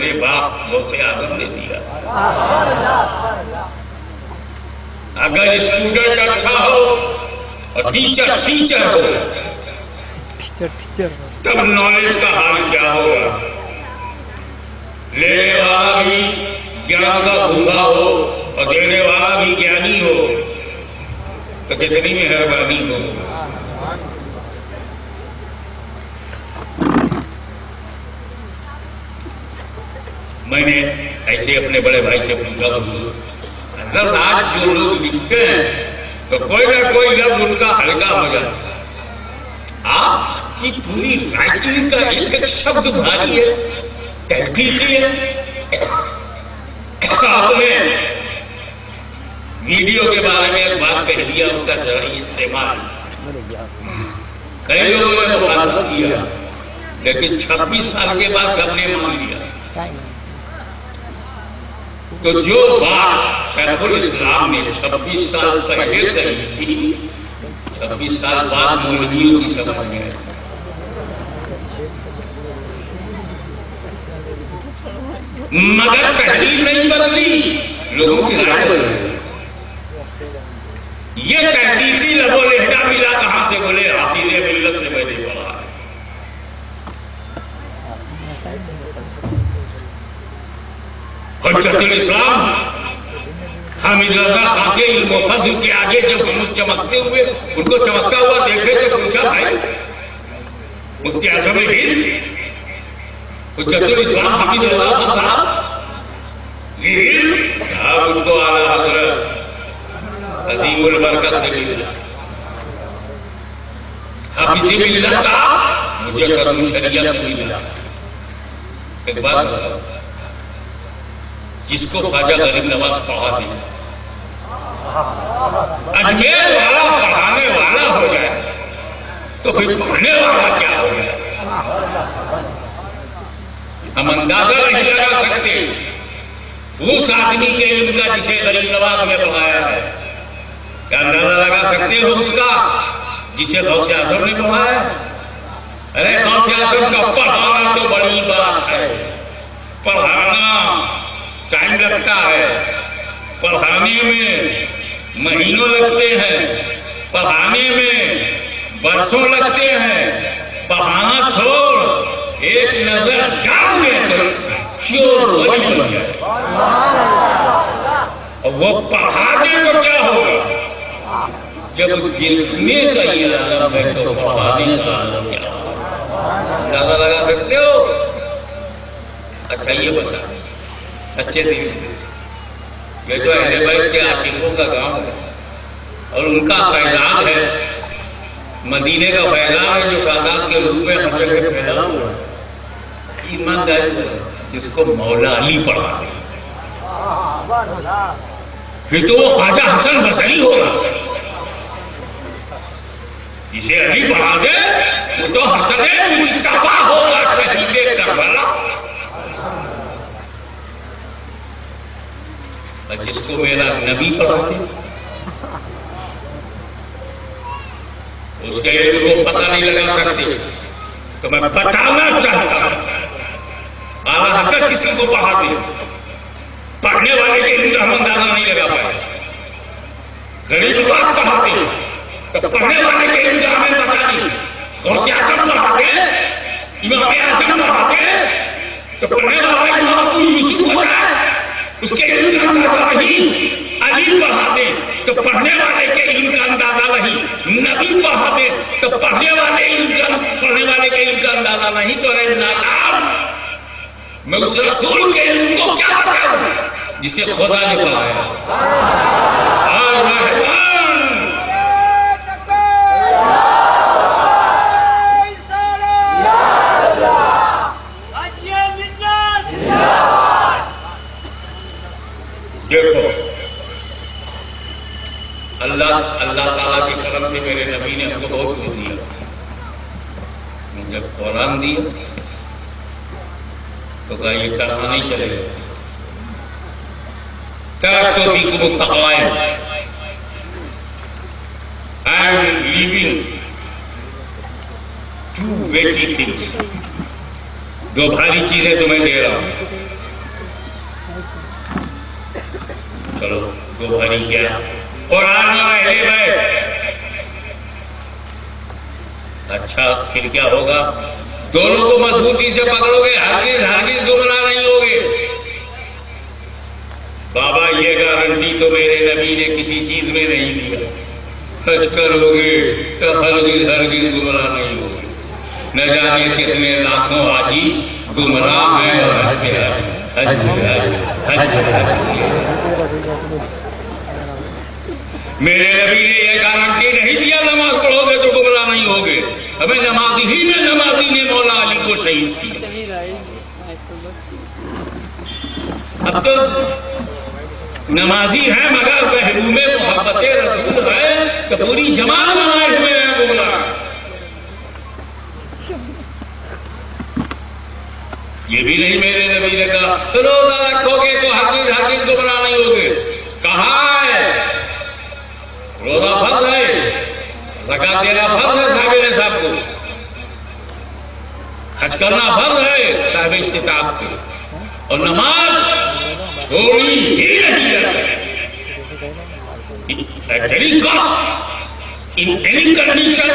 میرے باپ غوث اعظم نے دیا. اگر اسٹوڈنٹ اچھا ہو اور ٹیچر ہو تب نالج کا حال کیا ہوگا. لینے والا بھی گیان کا بھونگا ہو اور دینے والا بھی گیانی ہو تو کتنی مہربانی ہو. میں نے ایسے اپنے بڑے بھائی سے پوچھا حضرت آج جو لوگ لکھتے ہیں تو کوئی نہ کوئی لفظ ان کا ہلکا ہو جاتا ہے. آپ کی پوری رائٹنگ کا ایک ایک شبد بھاری ہے, تحقیقی ہے. آپ نے ویڈیو کے بارے میں ایک بات کہہ دیا, اس کا صحیح استعمال کئی لوگوں نے مخالفت کیا لیکن 26 سال کے بعد سب نے مان لیا. تو جو بات شیخ الاسلام نے 26 سال پہلے کہی تھی 26 سال بعد مولویوں کی سمجھ میں آئی. مگر تحریر نہیں بدلی, لوگوں کی رائے بدلی. یہ تحقیقی لب و لہجہ ملا کہاں سے بولے حافظ ملت سے میں نے پڑھا. حجت الاسلام حامد رضا خان کے علم و فضل کے آگے جب ہم چمکتے ہوئے ان کو چمکتا ہوا دیکھے تو پوچھا بھائی مفتی اعظم ہند حجت الاسلام حامد رضا خان صاحب یہ علم مجھ کو اعلیٰ حضرت عظیم البرکت سے ملا, حافظ ملت کا مجھے قدم شریعت سے ملا. ایک بات بتاؤ, جس کو خواجہ غریب نواز پڑھا دے اجمیر والا پڑھانے والا ہو جائے تو پھر پڑھنے والا کیا ہو جائے. ہم اندازہ نہیں لگا سکتے اس آدمی کے علم کا جسے غریب نواز نے پڑھایا ہے. کیا اندازہ لگا سکتے ہو اس کا جسے غوث اعظم نے پڑھایا ہے. ارے غوث اعظم کا پڑھانا تو بڑی بات ہے. پڑھانا ٹائم لگتا ہے, پڑھانے میں مہینوں لگتے ہیں, پڑھانے میں برسوں لگتے ہیں. پڑھانا چھوڑ ایک نظر ڈال دے تو شور ولی بن جائے. اور وہ پڑھا دے تو کیا ہوگا, جب دیکھنے کا یہ عالم ہے تو پڑھانے کا عالم کیا ہوگا. اندازہ لگا سکتے ہو. اچھا یہ بتا سچے دل سے یہ جو اہل بیت کے عاشقوں کا گاؤں ہے اور ان کا فیضان ہے, مدینے کا فیضان ہے جو سادات کے روپ میں ہم جگہ پھیلا ہوا ہے. ایمانداری جس کو مولا علی پڑھا دے پھر تو وہ خواجہ حسن بصری ہوگا. جسے علی پڑھا دے وہ تو حسن مجتبی ہوگا, شہید کربلا. جس کو میرا نبی پڑھا دے اس کے علم کو پتہ نہیں لگا سکتے تو میں بتانا چاہتا ہوں اعلیٰ حضرت کسی کو پڑھا دے پڑھنے والے کے علم کا ہم اندازہ نہیں لگا پائے. غریب بات پڑھا دے تو پڑھنے والے کے علم کا ہمیں بتا دی. غوث اعظم پڑھا دے, امام اعظم پڑھا دے تو پڑھنے والا امام ابو یوسف ہو جائے, اس کے علم کا اندازہ نہیں. علی پڑھا دے تو پڑھنے والے کے علم کا اندازہ نہیں. نبی پڑھا دے تو پڑھنے والے کے علم کا اندازہ نہیں. تو رہے نادام میں اس رسول کے علم کو کیا بتاؤں جسے خدا نے پڑھایا. دیکھو اللہ تعالیٰ کے کرم سے میرے نبی نے ہم کو بہت کچھ دیا. جب قرآن دیا تو کہا یہ کرنا نہیں چلے گا. ترکت فیکم الثقلین, I am leaving two weighty things. دو بھاری چیزیں تمہیں دے رہا ہوں. چلو دو بھری کیا قرآن اور اہل بیت. اچھا پھر کیا ہوگا؟ دونوں کو مضبوطی سے پکڑو گے، ہرگز گمراہ نہیں ہوگے. بابا یہ گارنٹی تو میرے نبی نے کسی چیز میں نہیں دیا. حج کرو گے تو ہرگز گمراہ نہیں ہوگے. نہ جانے کتنے لاکھوں حاجی گمراہ ہیں اور حج میرے نبی نے یہ گارنٹی نہیں دیا نماز پڑھو گے تو گمراہ نہیں ہوگے. ہمیں نمازی نے مولا علی کو شہید کیا. اب تو نمازی ہیں مگر محروم محبت رسول ہے کہ پوری جماعت بنائے ہوئے ہیں گمراہ. یہ بھی نہیں میرے نبی نے کہا روزہ رکھو گے تو ہرگز گمراہ نہیں ہوگے. کہا ہے روزہ فرض ہے، زکات دینا فرض ہے صاحب نصاب کو، حج کرنا فرض ہے صاحب استطاعت کو، اور نماز چھوڑی ہی نہیں ہے. At any cost, in any condition,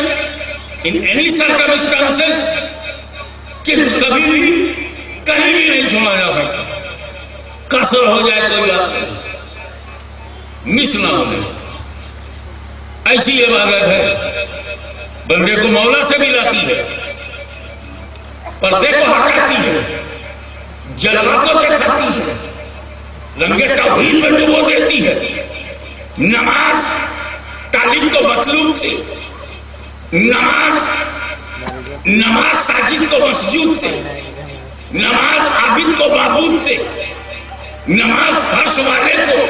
in any circumstances, کہ کبھی بھی کہیں بھی نہیں چھوڑا جا سکتا. قصر ہو جائے کوئی بات نہیں، مس نہ ہونے. ایسی عبادت ہے بندے کو مولا سے بھی لاتی ہے، پردے کو ہٹاتی ہے، جلوہ کو دکھاتی ہے، رنگے توحید میں ڈبو دیتی ہے. نماز طالب کو مطلوب سے، نماز ساجد کو مسجود سے، نماز عابد کو معبود سے، نماز فرش والے کو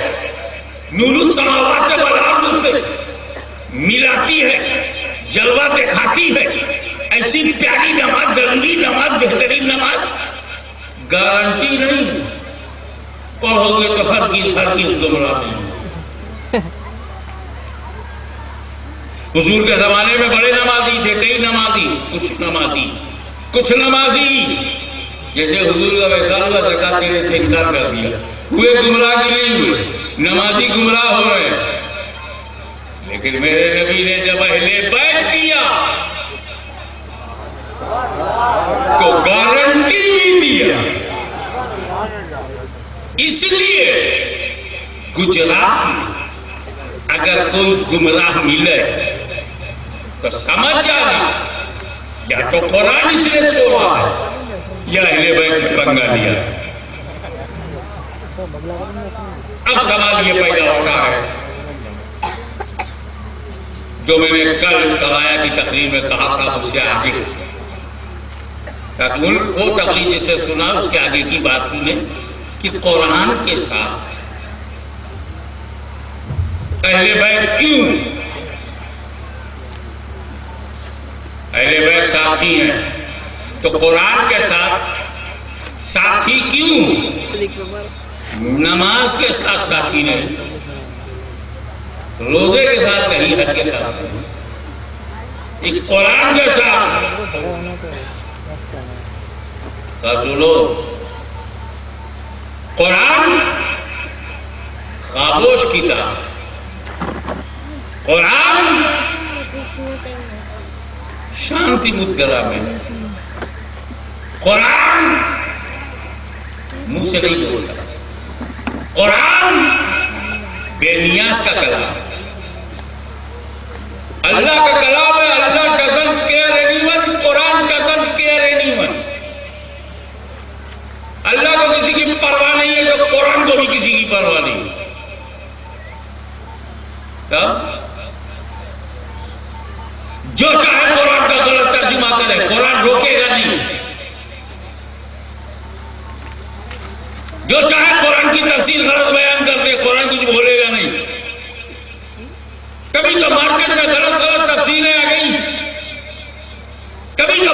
نور السماوات والارض سے ملاتی ہے، جلوہ دکھاتی ہے. ایسی پیاری نماز، ضروری نماز، بہترین نماز، گارنٹی نہیں پڑھو گے تو ہرگز گمراہ نہیں. حضور کے زمانے میں بڑے نمازی تھے، کئی نمازی، کچھ نمازی جیسے حضور کا ویسا ہوا زکات دینے سے انکار کر دیا، ہوئے گمراہ کی نہیں ہوئے، نمازی گمراہ ہو رہے ہیں. لیکن میرے نبی نے جب اہل بیت کیا تو گارنٹی بھی دیا. اس لیے گجرات میں اگر کوئی گمراہ ملے تو سمجھ جانا یا تو قرآن اس نے چھوڑا ہے یا اہل بیت سے پنگا لیا. اب سوال یہ پیدا ہوتا ہے جو میں نے کل سرایا کی تقریر میں کہا تھا، اس سے آگے وہ تقریر جسے سنا اس کے آگے کی بات سنیں کہ قرآن کے ساتھ اہل بیت کیوں؟ اہل بیت ساتھی ہیں تو قرآن کے ساتھ ساتھی کیوں؟ نماز کے ساتھ ساتھی نہیں، روزے کے ساتھ نہیں، حج کے ساتھ نہیں، ایک قرآن کے ساتھ. سنو، قرآن خاموش کتاب، قرآن شانتی مدگرہ میں، قرآن منہ سے نہیں بولتا، قرآن بے نیاز کا کلام، اللہ کا کلام ہے. اللہ doesn't care anyone، Quran doesn't care anyone. اللہ کو کسی کی پرواہ نہیں ہے تو قرآن کو بھی کسی کی پرواہ نہیں. کب؟ جو چاہے قرآن کا غلط ترجمہ کرے، قرآن روکے گا نہیں. جو چاہے قرآن کی تفسیر غلط بیان کر دے، قرآن کچھ بولے گا نہیں. کبھی تو مارکیٹ میں غلط تفسیریں آ گئی، کبھی تو